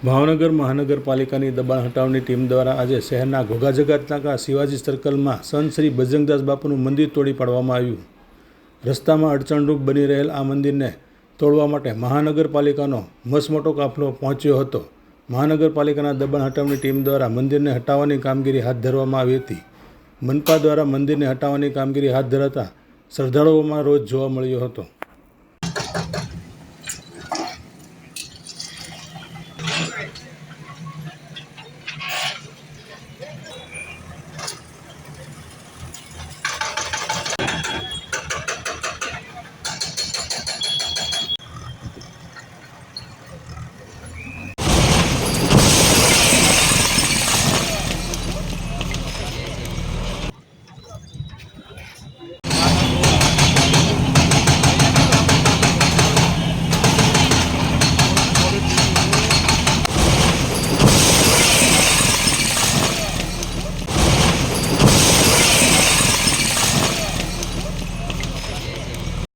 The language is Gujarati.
ભાવનગર મહાનગરપાલિકાની દબાણ હટાવની ટીમ દ્વારા આજે શહેરના ઘોઘાજગાત નાકા શિવાજી સર્કલમાં સંત શ્રી બજરંગદાસ બાપુનું મંદિર તોડી પાડવામાં આવ્યું. રસ્તામાં અડચણરૂપ બની રહેલ આ મંદિરને તોડવા માટે મહાનગરપાલિકાનો મસમોટો કાફલો પહોંચ્યો હતો. મહાનગરપાલિકાના દબાણ હટાવની ટીમ દ્વારા મંદિરને હટાવવાની કામગીરી હાથ ધરવામાં આવી હતી. મનપા દ્વારા મંદિરને હટાવવાની કામગીરી હાથ ધરાતા શ્રદ્ધાળુઓમાં રોષ જોવા મળ્યો હતો.